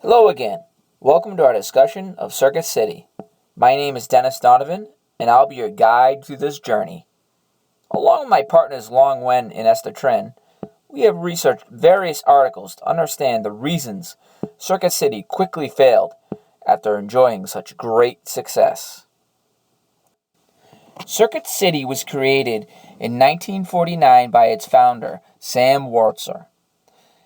Hello again. Welcome to our discussion of Circuit City. My name is Dennis Donovan, and I'll be your guide through this journey. Along with my partners Long Wen and Esther Trin, we have researched various articles to understand the reasons Circuit City quickly failed after enjoying such great success. Circuit City was created in 1949 by its founder, Sam Wartser.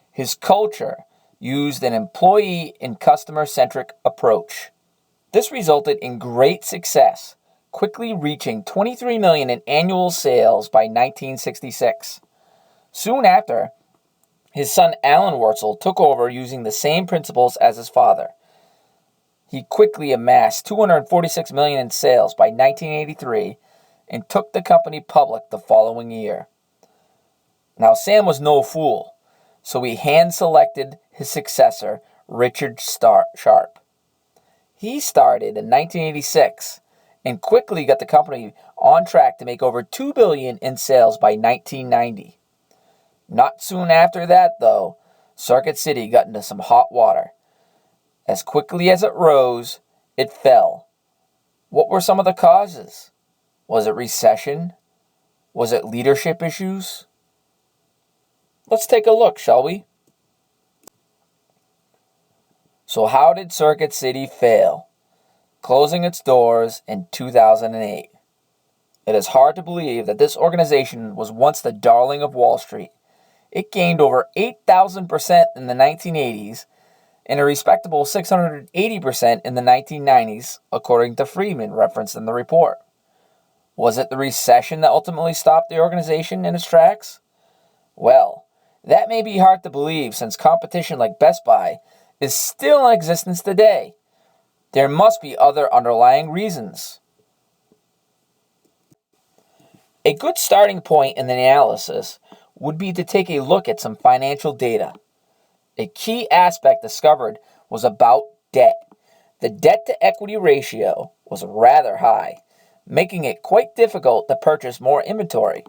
His culture used an employee and customer-centric approach. This resulted in great success, quickly reaching $23 million in annual sales by 1966. Soon after, his son Alan Wurtzel took over using the same principles as his father. He quickly amassed $246 million in sales by 1983 and took the company public the following year. Now, Sam was no fool, so he hand-selected his successor, Richard Sharp. He started in 1986 and quickly got the company on track to make over $2 billion in sales by 1990. Not soon after that, though, Circuit City got into some hot water. As quickly as it rose, it fell. What were some of the causes? Was it recession? Was it leadership issues? Let's take a look, shall we? So how did Circuit City fail? Closing its doors in 2008. It is hard to believe that this organization was once the darling of Wall Street. It gained over 8,000% in the 1980s and a respectable 680% in the 1990s, according to Friedman, referenced in the report. Was it the recession that ultimately stopped the organization in its tracks? Well, that may be hard to believe since competition like Best Buy is still in existence today. There must be other underlying reasons. A good starting point in the analysis would be to take a look at some financial data. A key aspect discovered was about debt. The debt-to-equity ratio was rather high, making it quite difficult to purchase more inventory.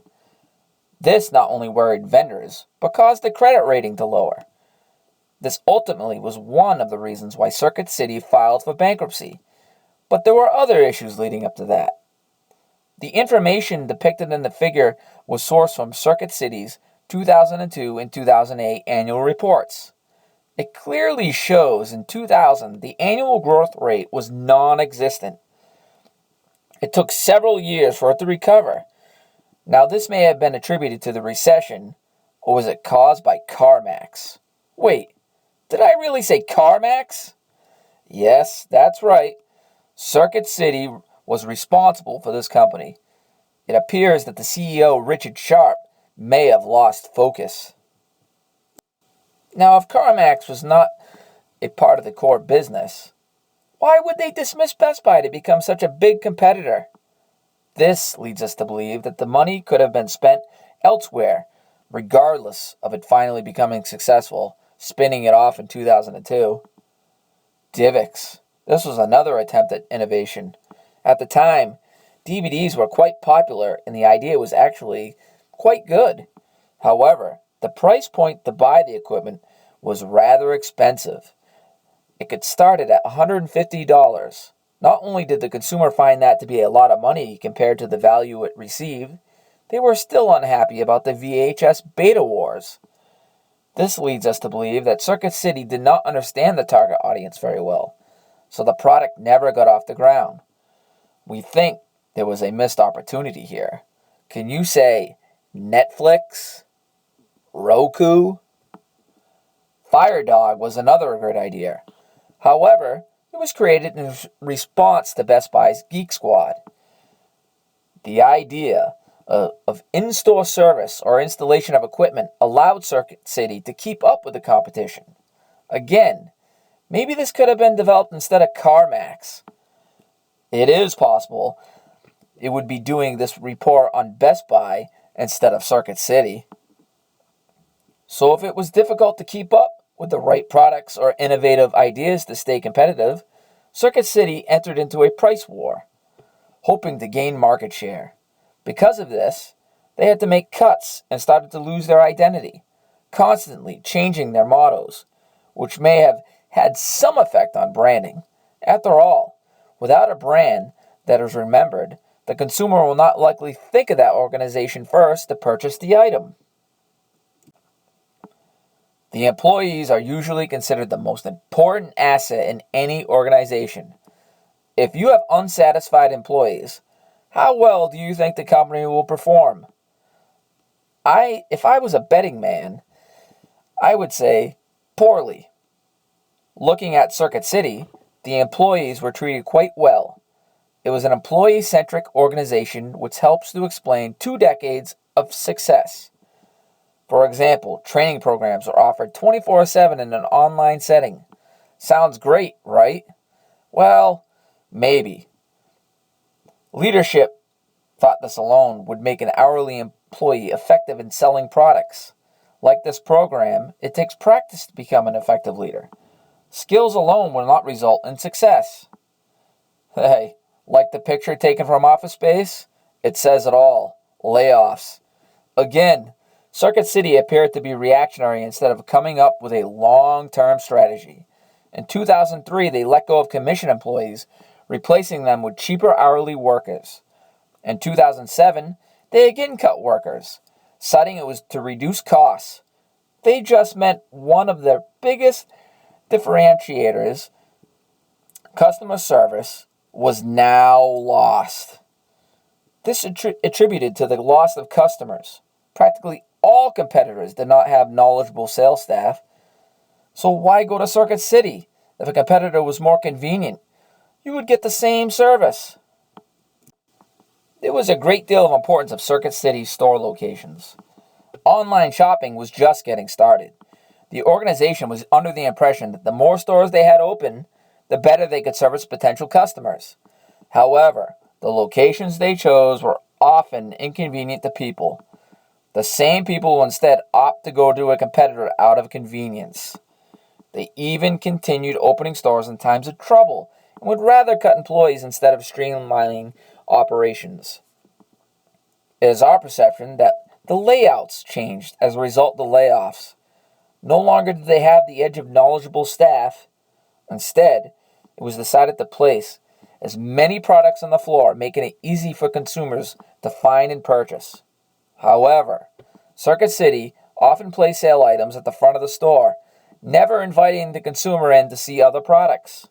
This not only worried vendors, but caused the credit rating to lower. This ultimately was one of the reasons why Circuit City filed for bankruptcy, but there were other issues leading up to that. The information depicted in the figure was sourced from Circuit City's 2002 and 2008 annual reports. It clearly shows in 2000 the annual growth rate was non-existent. It took several years for it to recover. Now, this may have been attributed to the recession, or was it caused by CarMax? Wait, did I really say CarMax? Yes, that's right. Circuit City was responsible for this company. It appears that the CEO, Richard Sharp, may have lost focus. Now, if CarMax was not a part of the core business, why would they dismiss Best Buy to become such a big competitor? This leads us to believe that the money could have been spent elsewhere, regardless of it finally becoming successful, spinning it off in 2002. DivX. This was another attempt at innovation. At the time, DVDs were quite popular and the idea was actually quite good. However, the price point to buy the equipment was rather expensive. It could start at $150. Not only did the consumer find that to be a lot of money compared to the value it received, they were still unhappy about the VHS beta wars. This leads us to believe that Circuit City did not understand the target audience very well, so the product never got off the ground. We think there was a missed opportunity here. Can you say Netflix? Roku? FireDog was another great idea. However, it was created in response to Best Buy's Geek Squad. The idea of in-store service or installation of equipment allowed Circuit City to keep up with the competition. Again, maybe this could have been developed instead of CarMax. It is possible it would be doing this report on Best Buy instead of Circuit City. So if it was difficult to keep up with the right products or innovative ideas to stay competitive, Circuit City entered into a price war, hoping to gain market share. Because of this, they had to make cuts and started to lose their identity, constantly changing their mottos, which may have had some effect on branding. After all, without a brand that is remembered, the consumer will not likely think of that organization first to purchase the item. The employees are usually considered the most important asset in any organization. If you have unsatisfied employees, how well do you think the company will perform? If I was a betting man, I would say poorly. Looking at Circuit City, the employees were treated quite well. It was an employee-centric organization which helps to explain 2 decades of success. For example, training programs are offered 24/7 in an online setting. Sounds great, right? Well, maybe. Leadership thought this alone would make an hourly employee effective in selling products. Like this program, it takes practice to become an effective leader. Skills alone will not result in success. Hey, like the picture taken from Office Space? It says it all. Layoffs. Again, Circuit City appeared to be reactionary instead of coming up with a long-term strategy. In 2003, they let go of commission employees, replacing them with cheaper hourly workers. In 2007, they again cut workers, citing it was to reduce costs. They just meant one of their biggest differentiators, customer service, was now lost. This attributed to the loss of customers. Practically all competitors did not have knowledgeable sales staff. So why go to Circuit City? If a competitor was more convenient, you would get the same service. There was a great deal of importance of Circuit City's store locations. Online shopping was just getting started. The organization was under the impression that the more stores they had open, the better they could service potential customers. However, the locations they chose were often inconvenient to people. The same people will instead opt to go to a competitor out of convenience. They even continued opening stores in times of trouble and would rather cut employees instead of streamlining operations. It is our perception that the layouts changed as a result of the layoffs. No longer did they have the edge of knowledgeable staff. Instead, it was decided to place as many products on the floor, making it easy for consumers to find and purchase. However, Circuit City often placed sale items at the front of the store, never inviting the consumer in to see other products,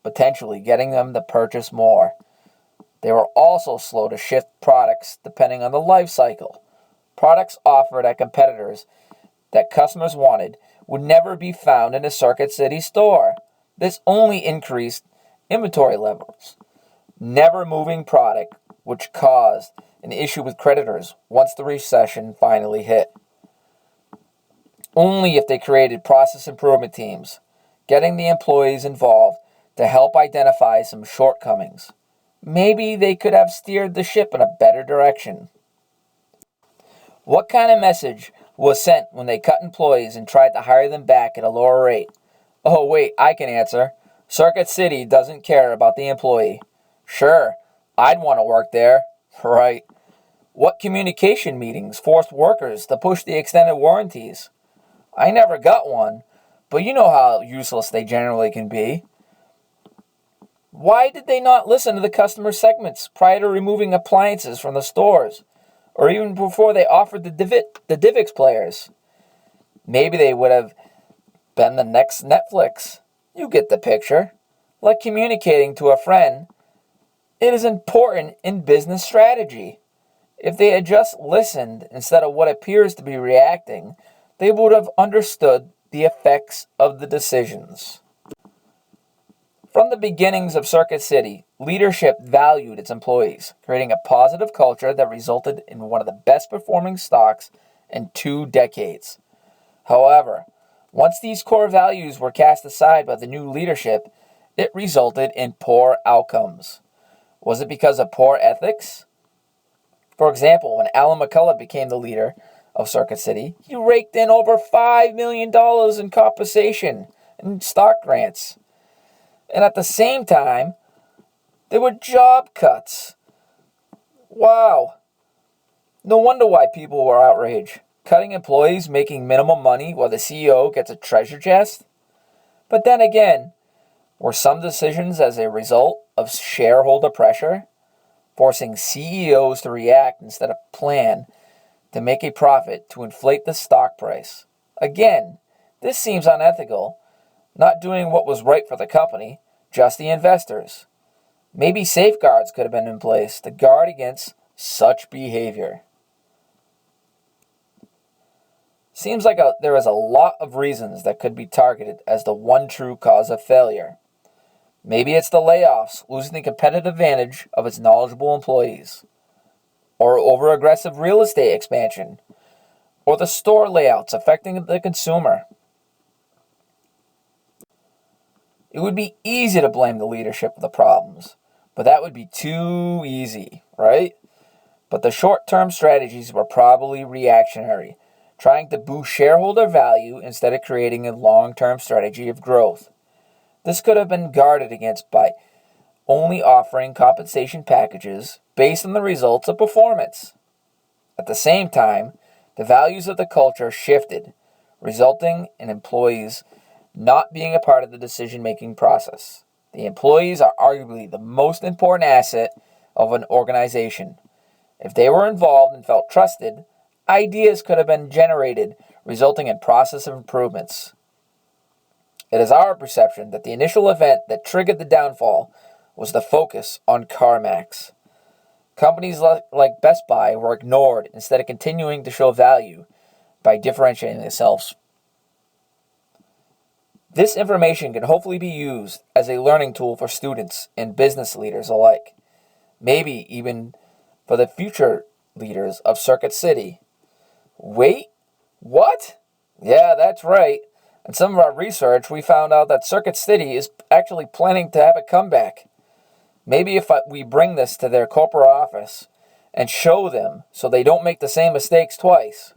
potentially getting them to purchase more. They were also slow to shift products depending on the life cycle. Products offered at competitors that customers wanted would never be found in a Circuit City store. This only increased inventory levels, never moving product, which caused an issue with creditors once the recession finally hit. Only if they created process improvement teams, getting the employees involved to help identify some shortcomings. Maybe they could have steered the ship in a better direction. What kind of message was sent when they cut employees and tried to hire them back at a lower rate? Oh wait, I can answer. Circuit City doesn't care about the employee. Sure, I'd want to work there. Right. What communication meetings forced workers to push the extended warranties? I never got one, but you know how useless they generally can be. Why did they not listen to the customer segments prior to removing appliances from the stores, or even before they offered the DivX players? Maybe they would have been the next Netflix. You get the picture. Like communicating to a friend, it is important in business strategy. If they had just listened instead of what appears to be reacting, they would have understood the effects of the decisions. From the beginnings of Circuit City, leadership valued its employees, creating a positive culture that resulted in one of the best performing stocks in 2 decades. However, once these core values were cast aside by the new leadership, it resulted in poor outcomes. Was it because of poor ethics? For example, when Alan McCullough became the leader of Circuit City, he raked in over $5 million in compensation and stock grants. And at the same time, there were job cuts. Wow. No wonder why people were outraged. Cutting employees making minimum money while the CEO gets a treasure chest? But then again, were some decisions as a result of shareholder pressure, forcing CEOs to react instead of plan to make a profit to inflate the stock price? Again, this seems unethical, not doing what was right for the company, just the investors. Maybe safeguards could have been in place to guard against such behavior. Seems like there is a lot of reasons that could be targeted as the one true cause of failure. Maybe it's the layoffs losing the competitive advantage of its knowledgeable employees, or over-aggressive real estate expansion, or the store layouts affecting the consumer. It would be easy to blame the leadership for the problems, but that would be too easy, right? But the short-term strategies were probably reactionary, trying to boost shareholder value instead of creating a long-term strategy of growth. This could have been guarded against by only offering compensation packages based on the results of performance. At the same time, the values of the culture shifted, resulting in employees not being a part of the decision-making process. The employees are arguably the most important asset of an organization. If they were involved and felt trusted, ideas could have been generated, resulting in process of improvements. It is our perception that the initial event that triggered the downfall was the focus on CarMax. Companies like Best Buy were ignored instead of continuing to show value by differentiating themselves. This information can hopefully be used as a learning tool for students and business leaders alike, maybe even for the future leaders of Circuit City. Wait, what? Yeah, that's right. In some of our research, we found out that Circuit City is actually planning to have a comeback. Maybe if we bring this to their corporate office and show them so they don't make the same mistakes twice.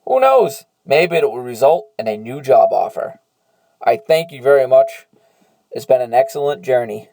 Who knows? Maybe it will result in a new job offer. I thank you very much. It's been an excellent journey.